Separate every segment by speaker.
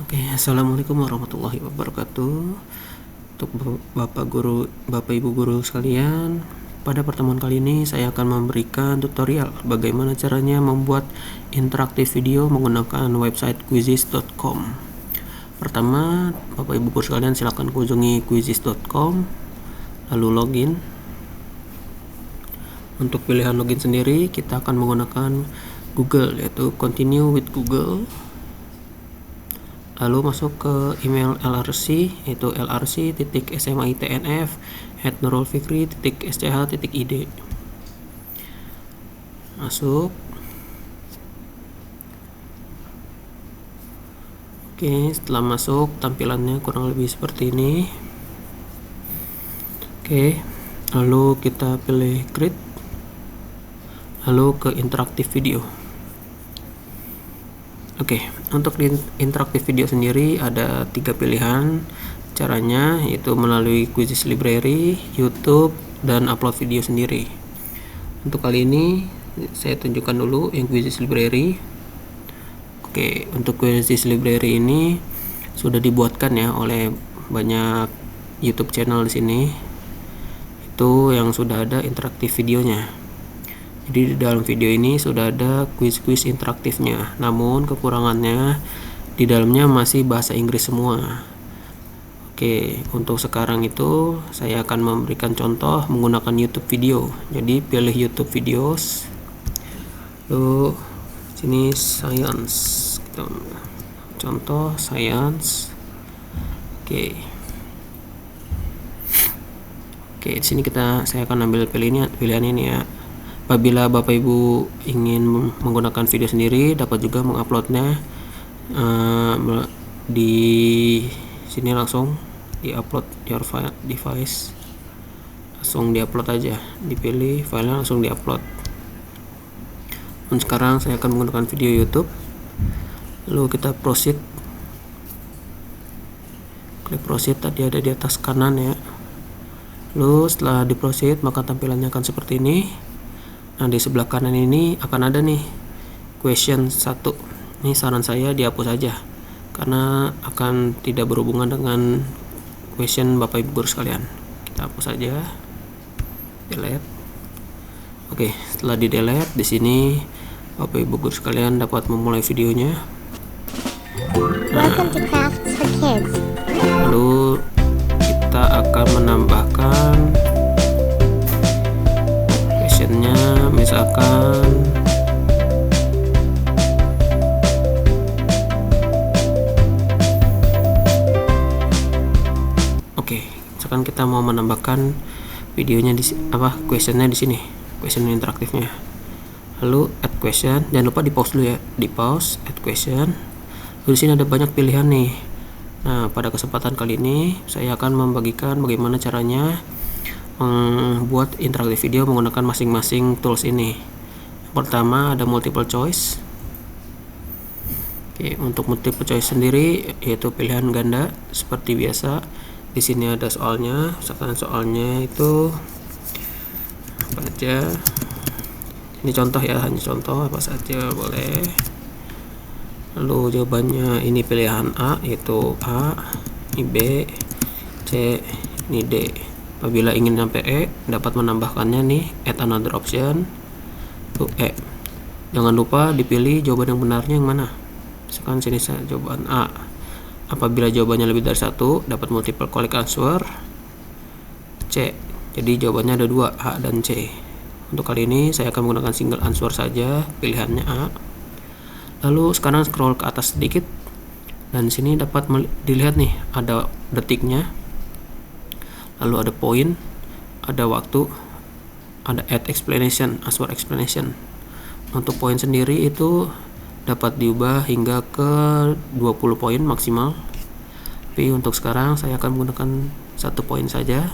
Speaker 1: Oke, assalamualaikum warahmatullahi wabarakatuh. Untuk Bapak Ibu guru sekalian, pada pertemuan kali ini saya akan memberikan tutorial bagaimana caranya membuat interaktif video menggunakan website quizizz.com. Pertama, Bapak Ibu guru sekalian silakan kunjungi quizizz.com, lalu login. Untuk pilihan login sendiri, kita akan menggunakan Google, yaitu continue with Google. Lalu masuk ke email LRC, yaitu lrc.smitnf@nurulfikri.sch.id. Masuk. Oke, setelah masuk tampilannya kurang lebih seperti ini. Oke, lalu kita pilih create, lalu ke interaktif video. Oke, untuk di interaktif video sendiri ada 3 pilihan caranya, yaitu melalui Quizizz Library, YouTube, dan upload video sendiri. Untuk kali ini saya tunjukkan dulu yang Quizizz Library. Oke, untuk Quizizz Library ini sudah dibuatkan ya oleh banyak YouTube channel di sini. Itu yang sudah ada interaktif videonya. Jadi di dalam video ini sudah ada quiz-quiz interaktifnya, namun kekurangannya di dalamnya masih bahasa Inggris semua. Oke, untuk sekarang itu saya akan memberikan contoh menggunakan YouTube video. Jadi pilih YouTube videos, lalu sini science, contoh science. Oke, di sini saya akan ambil pilihan ini ya. Apabila Bapak Ibu ingin menggunakan video sendiri, dapat juga menguploadnya di sini, langsung di upload your file device, langsung diupload aja, dipilih filenya langsung diupload. Dan sekarang saya akan menggunakan video YouTube, lalu kita proceed, klik proceed, tadi ada di atas kanan ya. Lalu setelah di proceed maka tampilannya akan seperti ini. Nah, di sebelah kanan ini akan ada nih question 1. Ini saran saya dihapus saja karena akan tidak berhubungan dengan question Bapak Ibu guru sekalian. Kita hapus saja. Delete. Oke, setelah di delete, di sini Bapak Ibu guru sekalian dapat memulai videonya.
Speaker 2: Welcome to Crafts for Kids.
Speaker 1: Lalu kita akan menambahkan questionnya, misalkan misalkan kita mau menambahkan videonya questionnya di sini, question interaktifnya. Lalu add question, jangan lupa di pause dulu ya, di pause, add question. Lalu di sini ada banyak pilihan nih. Nah, pada kesempatan kali ini saya akan membagikan bagaimana caranya membuat interaktif video menggunakan masing-masing tools ini. Pertama ada multiple choice. Oke, untuk multiple choice sendiri yaitu pilihan ganda seperti biasa. Di sini ada soalnya, misalkan soalnya itu apa aja. Ini contoh ya, hanya contoh, apa saja boleh. Lalu jawabannya ini pilihan A, yaitu A, ini B, C, ini D. Apabila ingin sampai E, dapat menambahkannya nih, add another option, tuh E. Jangan lupa dipilih jawaban yang benarnya yang mana. Misalkan sini saya jawaban A. Apabila jawabannya lebih dari 1, dapat multiple correct answer. C. Jadi jawabannya ada 2, A dan C. Untuk kali ini saya akan menggunakan single answer saja, pilihannya A. Lalu sekarang scroll ke atas sedikit, dan sini dapat dilihat nih ada detiknya. Lalu ada poin, ada waktu, ada add explanation, answer explanation. Untuk poin sendiri itu dapat diubah hingga ke 20 poin maksimal. Tapi untuk sekarang saya akan menggunakan 1 poin saja.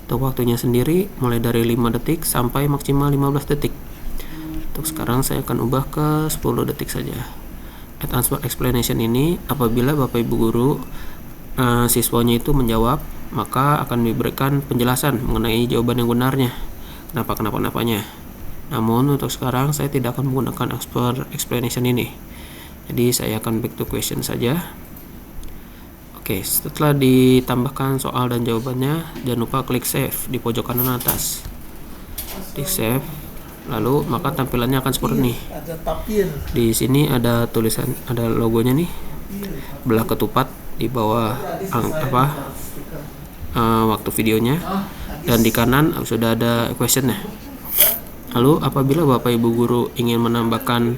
Speaker 1: Untuk waktunya sendiri mulai dari 5 detik sampai maksimal 15 detik. Untuk sekarang saya akan ubah ke 10 detik saja. Add answer explanation ini apabila Bapak Ibu guru siswanya itu menjawab, maka akan diberikan penjelasan mengenai jawaban yang benarnya, kenapa-napanya. Namun untuk sekarang saya tidak akan menggunakan explanation ini. Jadi saya akan back to question saja. Oke, setelah ditambahkan soal dan jawabannya, jangan lupa klik save di pojok kanan atas. Klik save, lalu maka tampilannya akan seperti ini. Di sini ada tulisan, ada logonya nih, belah ketupat di bawah waktu videonya, dan di kanan sudah ada questionnya. Lalu apabila Bapak Ibu guru ingin menambahkan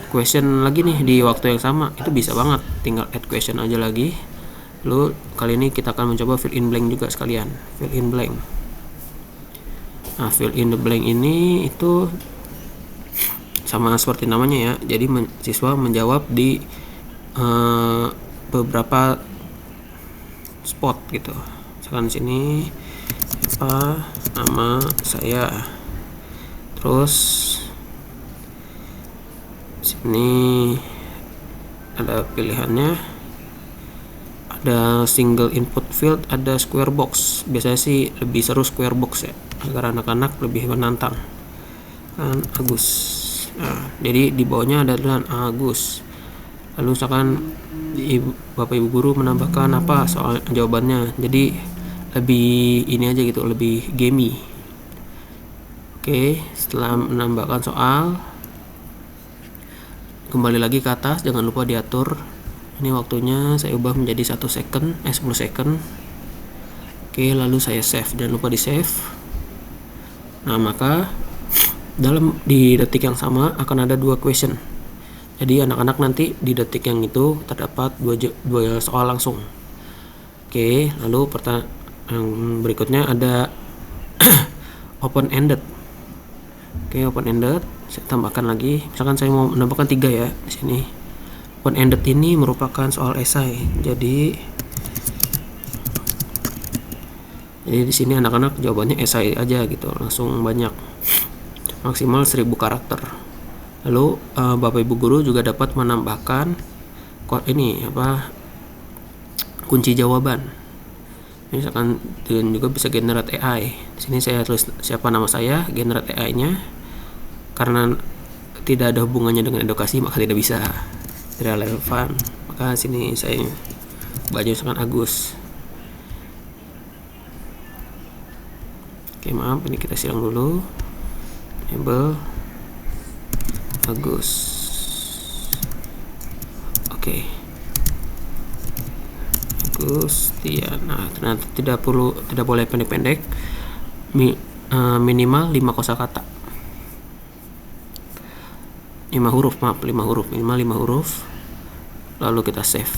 Speaker 1: question lagi nih di waktu yang sama, itu bisa banget, tinggal add question aja lagi. Lalu kali ini kita akan mencoba fill in blank juga sekalian, fill in blank. Nah, fill in the blank ini itu sama seperti namanya ya, jadi siswa menjawab di beberapa spot gitu. Misalkan sini apa nama saya, terus sini ada pilihannya, ada single input field, ada square box. Biasanya sih lebih seru square box ya, agar anak-anak lebih menantang. Kan Agus. Nah, jadi di bawahnya ada tulisan Agus. Lalu misalkan Bapak Ibu guru menambahkan apa soal jawabannya, jadi lebih ini aja gitu, lebih gamey. Oke, setelah menambahkan soal, kembali lagi ke atas, jangan lupa diatur. Ini waktunya saya ubah menjadi 10 second. Oke, lalu saya save, jangan lupa di save. Nah, maka di detik yang sama akan ada 2 question. Jadi anak-anak nanti di detik yang itu terdapat 2 soal langsung. Oke, lalu yang berikutnya ada open ended. Oke, open ended saya tambahkan lagi. Misalkan saya mau menambahkan 3 ya di sini. Open ended ini merupakan soal esai. Jadi di sini anak-anak jawabannya esai aja gitu, langsung banyak, maksimal 1000 karakter. Lalu Bapak Ibu guru juga dapat menambahkan kunci jawaban. Misalkan dan juga bisa generate AI. Di sini saya tulis siapa nama saya, generate AI-nya. Karena tidak ada hubungannya dengan edukasi maka tidak bisa, tidak relevan. Maka sini saya baca misalkan Agus. Oke, maaf, ini kita silang dulu. Enable Agus. Oke. Nah, ternyata tidak boleh pendek-pendek, minimal 5 kosakata, 5 huruf, minimal 5 huruf. Lalu kita save.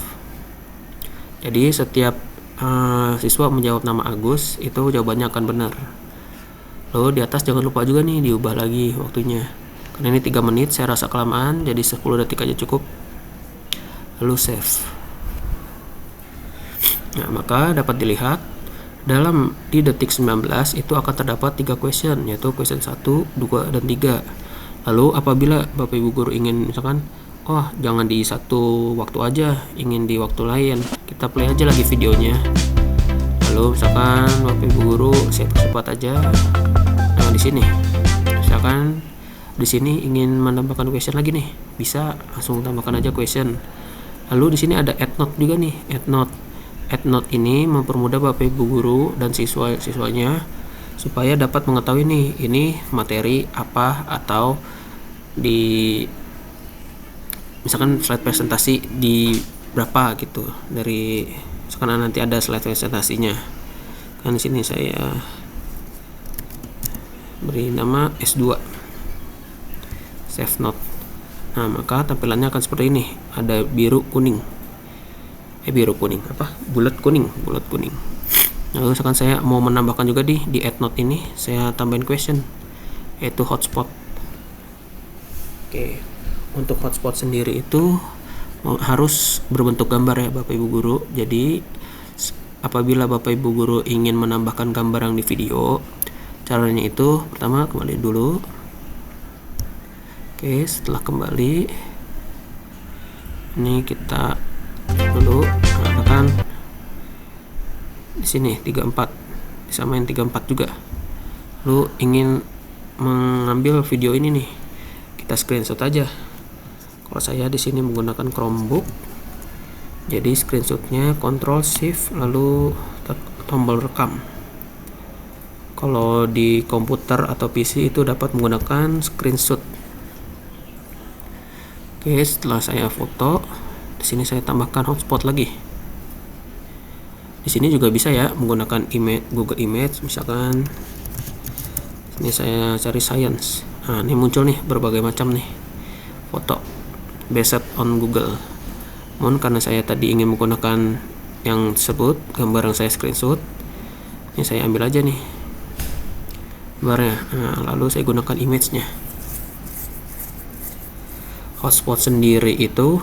Speaker 1: Jadi setiap siswa menjawab nama Agus, itu jawabannya akan benar. Lalu di atas jangan lupa juga nih diubah lagi waktunya, karena ini 3 menit saya rasa kelamaan, jadi 10 detik aja cukup. Lalu save. Nah, maka dapat dilihat di detik 19 itu akan terdapat 3 question, yaitu question 1, 2, dan 3. Lalu apabila Bapak Ibu guru ingin misalkan jangan di satu waktu aja, ingin di waktu lain, kita play aja lagi videonya. Lalu misalkan Bapak Ibu guru saya percepat aja. Nah, di sini misalkan di sini ingin menambahkan question lagi nih, bisa langsung tambahkan aja question. Lalu di sini ada add note juga nih, add note. Add note ini mempermudah Bapak Ibu guru dan siswanya supaya dapat mengetahui nih ini materi apa, atau di misalkan slide presentasi di berapa gitu, dari sekarang nanti ada slide presentasinya. Kan di sini saya beri nama S2 save note. Nah, maka tampilannya akan seperti ini, ada bulat kuning. Lalu misalkan saya mau menambahkan juga di add note ini, saya tambahin question, yaitu hotspot. Oke, untuk hotspot sendiri itu harus berbentuk gambar ya Bapak Ibu guru. Jadi apabila Bapak Ibu guru ingin menambahkan gambar yang di video, caranya itu pertama kembali dulu. Oke, setelah kembali ini kita dulu katakan di sini 34, disamain 34 juga. Lalu ingin mengambil video ini nih, kita screenshot aja. Kalau saya di sini menggunakan Chromebook, Jadi screenshotnya Ctrl Shift lalu tombol rekam. Kalau di komputer atau PC itu dapat menggunakan screenshot. Oke, setelah saya foto, di sini saya tambahkan hotspot lagi. Di sini juga bisa ya menggunakan Google Image, misalkan ini saya cari science. Nah, ini muncul nih berbagai macam nih foto based on Google. Namun karena saya tadi ingin menggunakan yang tersebut, gambar yang saya screenshot, ini saya ambil aja nih gambarnya. Nah, lalu saya gunakan image-nya. Hotspot sendiri itu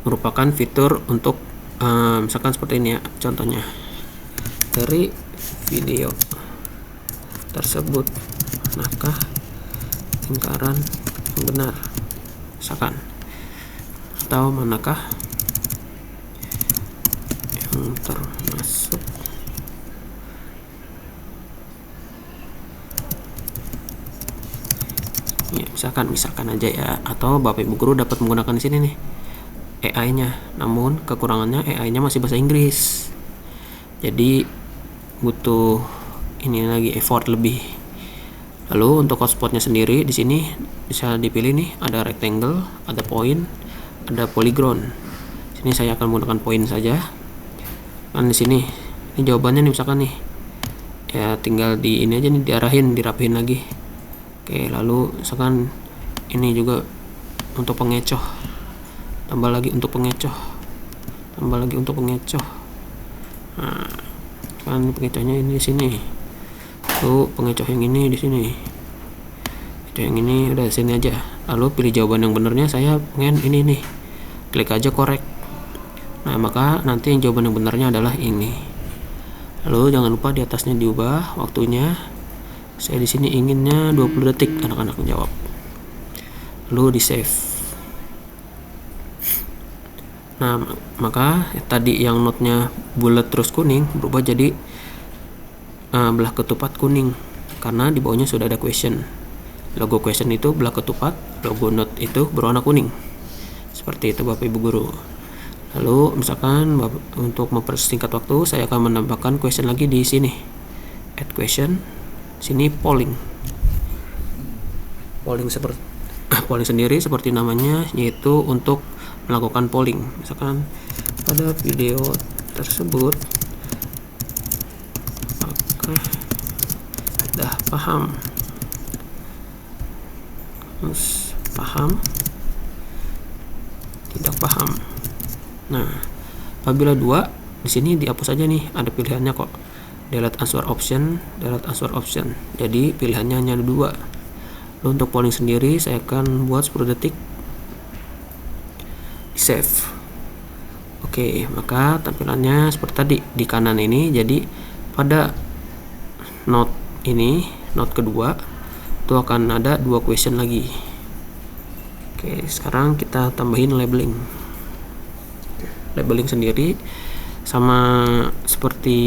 Speaker 1: merupakan fitur untuk misalkan seperti ini ya, contohnya dari video tersebut manakah lingkaran yang benar, misalkan, atau manakah yang termasuk ya, misalkan aja ya. Atau Bapak Ibu guru dapat menggunakan di sini nih AI-nya, namun kekurangannya AI-nya masih bahasa Inggris, jadi butuh ini lagi effort lebih. Lalu untuk hotspotnya sendiri di sini bisa dipilih nih, ada rectangle, ada point, ada polygon. Sini saya akan menggunakan point saja. Kan di sini ini jawabannya nih, misalkan nih ya tinggal di ini aja nih, diarahin, dirapihin lagi. Oke, lalu misalkan ini juga untuk pengecoh, tambah lagi untuk pengecoh, tambah lagi untuk pengecoh. Nah, kan pengecohnya ini di sini. Tuh pengecoh yang ini di sini. Pengecoh yang ini udah di sini aja. Lalu pilih jawaban yang benernya, saya pengen ini nih. Klik aja correct. Nah, maka nanti yang jawaban yang benarnya adalah ini. Lalu jangan lupa di atasnya diubah waktunya. Saya di sini inginnya 20 detik anak-anak menjawab. Lalu di save. Nah, maka tadi yang notnya bulat terus kuning berubah jadi belah ketupat kuning, karena di bawahnya sudah ada question. Logo question itu belah ketupat, logo note itu berwarna kuning. Seperti itu Bapak Ibu guru. Lalu misalkan untuk mempersingkat waktu, saya akan menambahkan question lagi di sini. Add question. Sini polling. Polling seperti polling sendiri seperti namanya, yaitu untuk melakukan polling. Misalkan pada video tersebut sudah paham, harus paham, tidak paham. Nah, apabila dua, di sini dihapus aja nih, ada pilihannya kok, delete answer option, delete answer option. Jadi pilihannya hanya ada dua. Lalu untuk polling sendiri saya akan buat 10 detik, save. Oke, maka tampilannya seperti tadi di kanan ini. Jadi pada note ini, note kedua itu akan ada 2 question lagi. Oke, sekarang kita tambahin labeling. Labeling sendiri sama seperti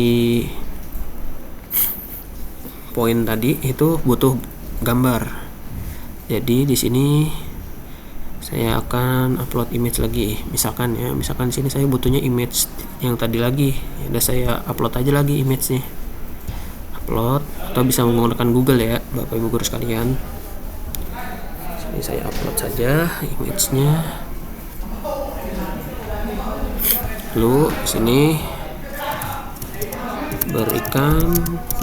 Speaker 1: poin tadi, itu butuh gambar. Jadi di sini saya akan upload image lagi. Misalkan di sini saya butuhnya image yang tadi lagi. Ya udah, saya upload aja lagi image-nya. Upload, atau bisa menggunakan Google ya Bapak Ibu guru sekalian. Sini saya upload saja image-nya. Lalu sini berikan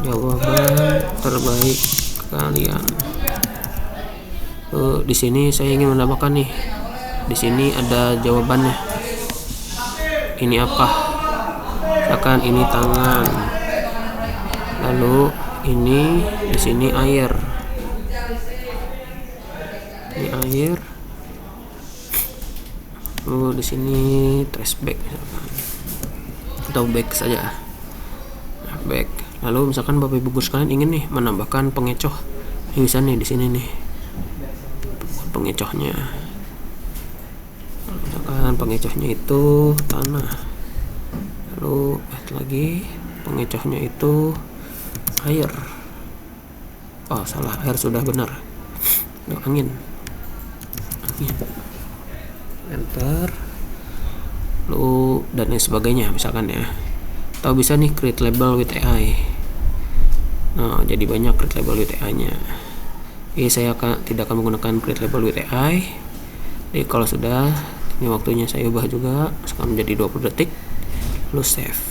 Speaker 1: jawaban terbaik kalian. Di sini saya ingin menambahkan nih, di sini ada jawabannya. Ini apa? Misalkan ini tangan. Lalu ini di sini air. Ini air. Lalu di sini trash bag misalkan. Atau bag saja. Nah, bag. Lalu misalkan Bapak Ibu guru sekalian ingin nih menambahkan pengecoh. Ini bisa nih di sini nih. Pengecohnya, misalkan pengecohnya itu tanah, lalu lagi pengecohnya itu air. Oh salah, air sudah benar. Angin. Enter. lalu dan lain sebagainya misalkan ya. Atau bisa nih create label with AI. Nah, jadi banyak create label with AI nya. Saya tidak akan menggunakan create label with AI. Jadi kalau sudah, ini waktunya saya ubah juga sekarang menjadi 20 detik, lalu save.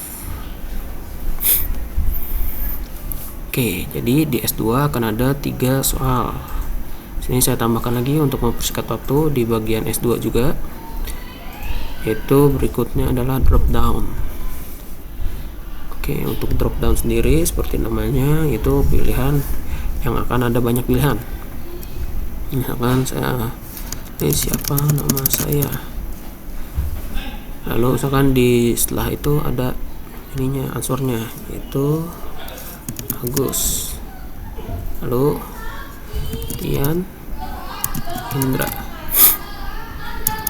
Speaker 1: Oke, jadi di S2 akan ada 3 soal. Sini saya tambahkan lagi untuk mempersingkat waktu di bagian S2 juga, yaitu berikutnya adalah drop down. Oke, untuk drop down sendiri seperti namanya, itu pilihan yang akan ada banyak pilihan. Misalkan ini siapa nama saya, lalu misalkan di setelah itu ada ininya answernya, yaitu Agus, lalu Tian Indra,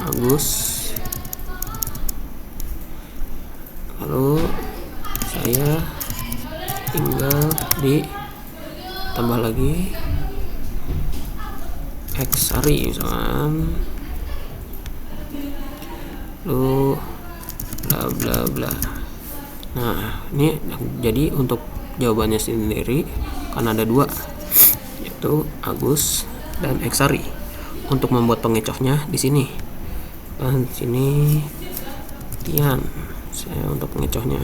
Speaker 1: Agus, lalu saya tinggal di tambah lagi X Sari misalkan, lalu bla bla bla. Nah, ini jadi untuk jawabannya sendiri kan ada 2, yaitu Agus dan X Sari. Untuk membuat pengecohnya di sini kan, sini Tian saya untuk pengecohnya,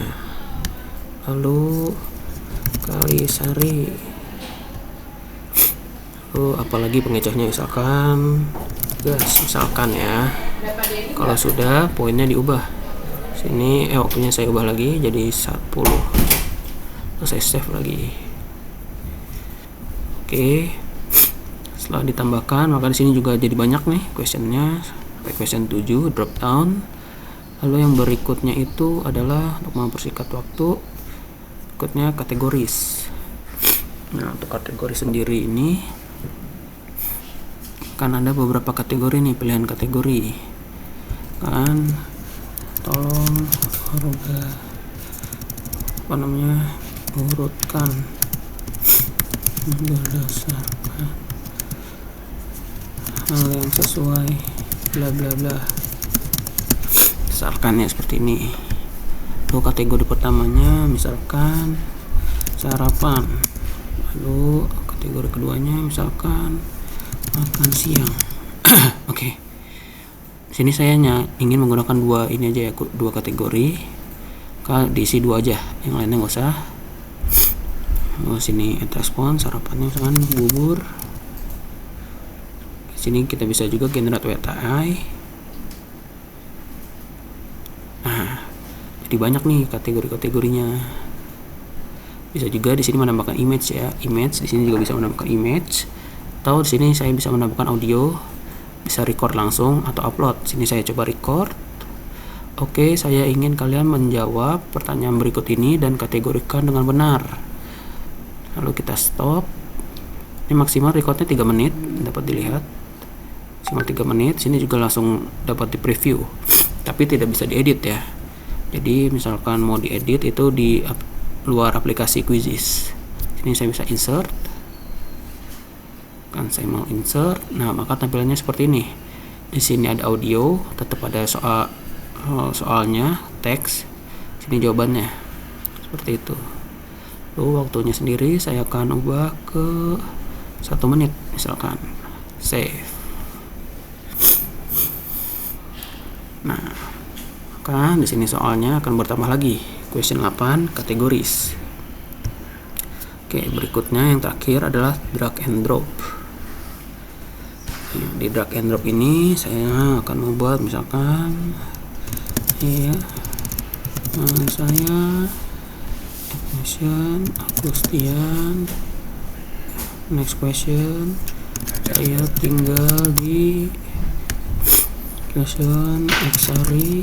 Speaker 1: lalu Kalisari, lalu apalagi pengecohnya misalkan gas misalkan ya. Kalau sudah, poinnya diubah sini, waktunya saya ubah lagi jadi 10, terus saya save lagi. Oke, setelah ditambahkan maka di sini juga jadi banyak nih questionnya, sampai question 7 drop down. Lalu yang berikutnya itu adalah untuk mempersingkat waktu, berikutnya kategoris. Nah, untuk kategori sendiri ini kan ada beberapa kategori nih, pilihan kategori kan, tolong urutkan berdasarkan hal yang sesuai bla bla bla, misalkan ya seperti ini. Lalu kategori pertamanya misalkan sarapan, lalu kategori keduanya misalkan makan siang. Oke. Sini saya ingin menggunakan 2 ini aja ya, 2 kategori. Kalau diisi 2 aja, yang lainnya nggak usah. Sini add respon, sarapannya misalkan bubur. Sini kita bisa juga generate with AI. Nah, jadi banyak nih kategori-kategorinya. Bisa juga di sini menambahkan image ya, image. Di sini juga bisa menambahkan image. Atau di sini saya bisa menambahkan audio, bisa record langsung atau upload. Sini saya coba record. Oke, saya ingin kalian menjawab pertanyaan berikut ini dan kategorikan dengan benar. Lalu kita stop. Ini maksimal recordnya 3 menit, dapat dilihat. Maksimal 3 menit. Sini juga langsung dapat di preview, tapi tidak bisa diedit ya. Jadi misalkan mau diedit itu di luar aplikasi Quizzes. Sini saya bisa insert. Kan saya mau insert. Nah, maka tampilannya seperti ini. Di sini ada audio, tetap ada soalnya, teks. Sini jawabannya. Seperti itu. Lalu waktunya sendiri saya akan ubah ke 1 menit misalkan. Save. Nah, maka di sini soalnya akan bertambah lagi. Question 8 kategoris. Oke, berikutnya yang terakhir adalah drag and drop. Di drag and drop ini saya akan membuat misalkan ya, saya question Agustian, next question saya tinggal di question Xari,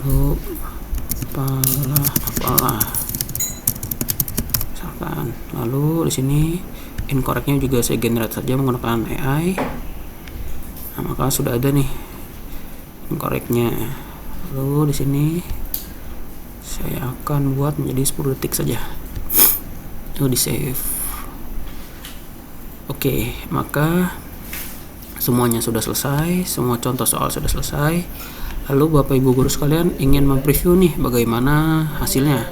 Speaker 1: lalu apalah misalkan. Lalu di sini incorrectnya juga saya generate saja menggunakan AI. Nah, maka sudah ada nih incorrectnya. Lalu di sini saya akan buat menjadi 10 detik saja. Lalu di save. Oke, maka semuanya sudah selesai, semua contoh soal sudah selesai. Lalu Bapak Ibu guru sekalian ingin mempreview nih bagaimana hasilnya.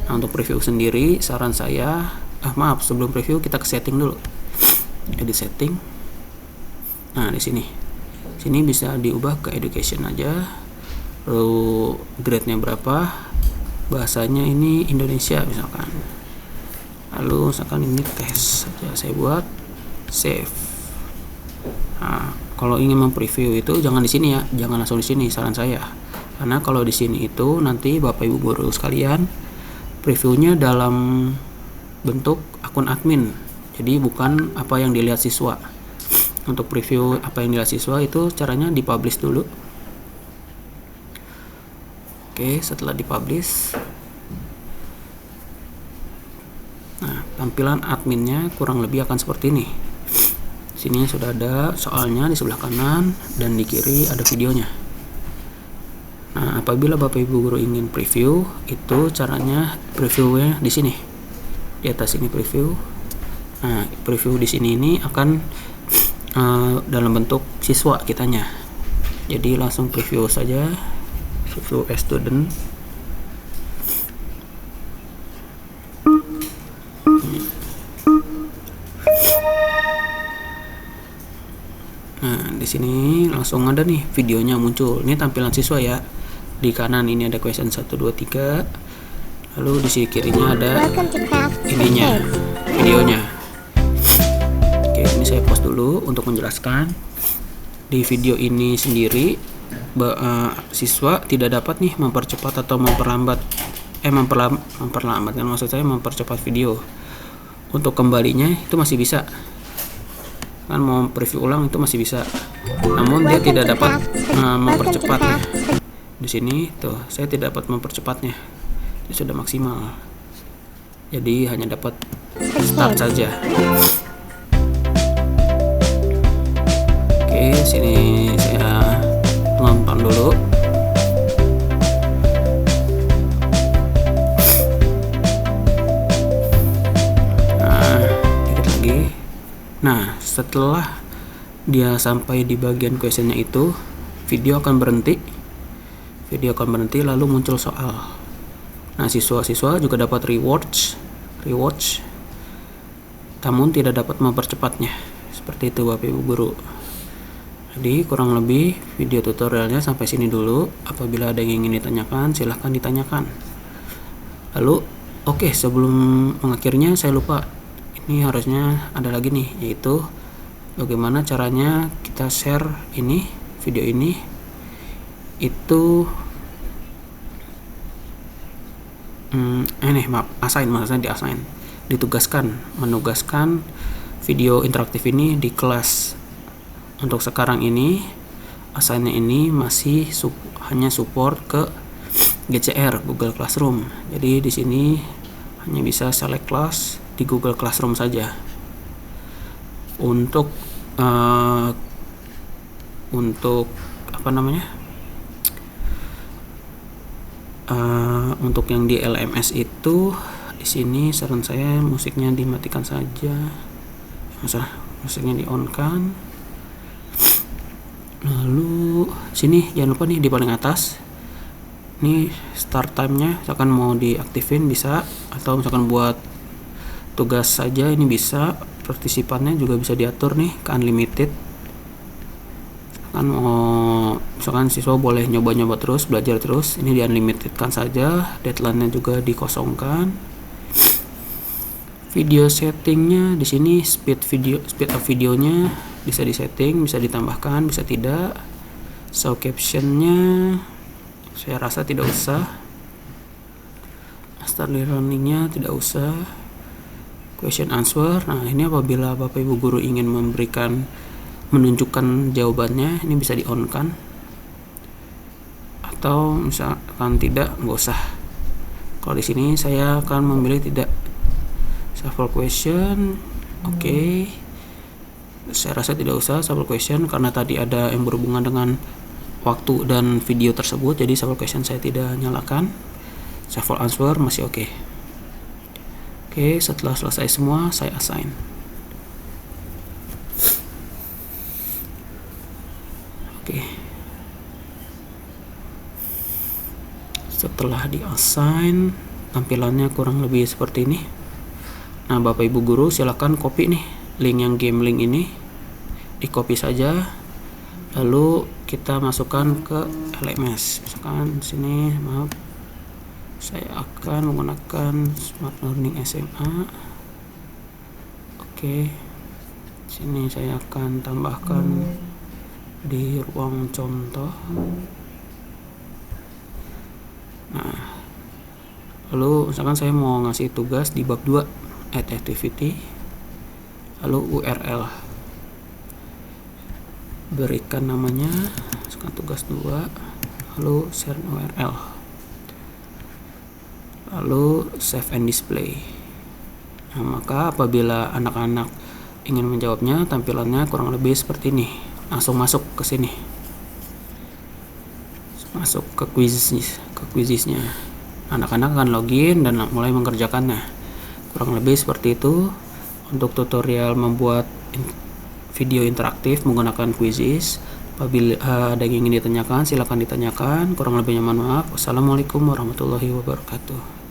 Speaker 1: Nah, untuk preview sendiri saran saya, sebelum preview kita ke setting dulu. Edit setting. Nah, di sini bisa diubah ke education aja. Lalu grade-nya berapa? Bahasanya ini Indonesia misalkan. Lalu misalkan ini tes saja saya buat, save. Nah, kalau ingin mempreview itu jangan di sini ya, jangan langsung di sini saran saya. Karena kalau di sini itu nanti Bapak Ibu guru sekalian previewnya dalam bentuk akun admin. Jadi bukan apa yang dilihat siswa. Untuk preview apa yang dilihat siswa itu caranya dipublish dulu. Oke, setelah dipublish, nah tampilan adminnya kurang lebih akan seperti ini. Sini sudah ada soalnya di sebelah kanan dan di kiri ada videonya. Nah, apabila Bapak Ibu guru ingin preview, itu caranya previewnya di sini. Di atas ini preview. Nah, preview di sini ini akan dalam bentuk siswa kitanya. Jadi langsung preview saja. Preview as student. Nah, di sini langsung ada nih videonya muncul. Ini tampilan siswa ya. Di kanan ini ada question 1 2 3. Lalu di sisi kirinya ada ininya, videonya. Oke, ini saya pause dulu untuk menjelaskan. Di video ini sendiri siswa tidak dapat nih mempercepat atau memperlambat kan, maksud saya mempercepat video. Untuk kembalinya itu masih bisa kan, mau preview ulang itu masih bisa, namun dia tidak dapat mempercepatnya. Di sini tuh saya tidak dapat mempercepatnya, itu sudah maksimal, jadi hanya dapat start saja. Oke, sini saya nonton dulu. Nah, dikit lagi. Nah, setelah dia sampai di bagian questionnya itu, video akan berhenti. Lalu muncul soal. Nah, siswa-siswa juga dapat rewatch, namun tidak dapat mempercepatnya. Seperti itu Bapak Ibu guru. Jadi kurang lebih video tutorialnya sampai sini dulu. Apabila ada yang ingin ditanyakan, silahkan ditanyakan. Lalu, oke, sebelum mengakhirnya saya lupa. Ini harusnya ada lagi nih, yaitu bagaimana caranya kita share ini, video ini. Itu menugaskan video interaktif ini di kelas. Untuk sekarang ini assignnya ini masih hanya support ke GCR, Google Classroom. Jadi di sini hanya bisa select class di Google Classroom saja. Untuk untuk yang di LMS itu, di sini saran saya musiknya dimatikan saja. Musiknya di on kan. Lalu sini jangan lupa nih di paling atas. Ini start time-nya, misalkan mau diaktifin bisa, atau misalkan buat tugas saja ini bisa. Partisipannya juga bisa diatur nih ke unlimited. Kan misalkan siswa boleh nyoba-nyoba terus, belajar terus, ini di unlimited kan saja. Deadline-nya juga dikosongkan. Video settingnya di sini, speed up videonya bisa disetting, bisa ditambahkan, bisa tidak. Show captionnya saya rasa tidak usah. Start learningnya tidak usah. Question answer, nah ini apabila Bapak Ibu guru ingin menunjukkan jawabannya, ini bisa di on kan, atau misalkan tidak, nggak usah. Kalau di sini saya akan memilih tidak. Shuffle question, oke. Saya rasa tidak usah shuffle question karena tadi ada yang berhubungan dengan waktu dan video tersebut, jadi shuffle question saya tidak nyalakan. Shuffle answer masih oke. Oke, setelah selesai semua saya assign. Setelah di assign, tampilannya kurang lebih seperti ini. Nah, Bapak Ibu guru silakan copy nih link yang game link ini, di copy saja, lalu kita masukkan ke LMS. Misalkan sini, maaf, saya akan menggunakan Smart Learning SMA. Oke, sini saya akan tambahkan di ruang contoh. Nah, lalu misalkan saya mau ngasih tugas di bab 2, add activity, lalu URL, berikan namanya, misalkan tugas 2, lalu share URL, lalu save and display. Nah, maka apabila anak-anak ingin menjawabnya, tampilannya kurang lebih seperti ini. Langsung masuk ke sini, masuk ke quizisnya. Anak-anak akan login dan mulai mengerjakannya. Kurang lebih seperti itu untuk tutorial membuat video interaktif menggunakan quizis. Apabila ada yang ingin ditanyakan, silakan ditanyakan. Kurang lebihnya mohon maaf. Wassalamualaikum warahmatullahi wabarakatuh.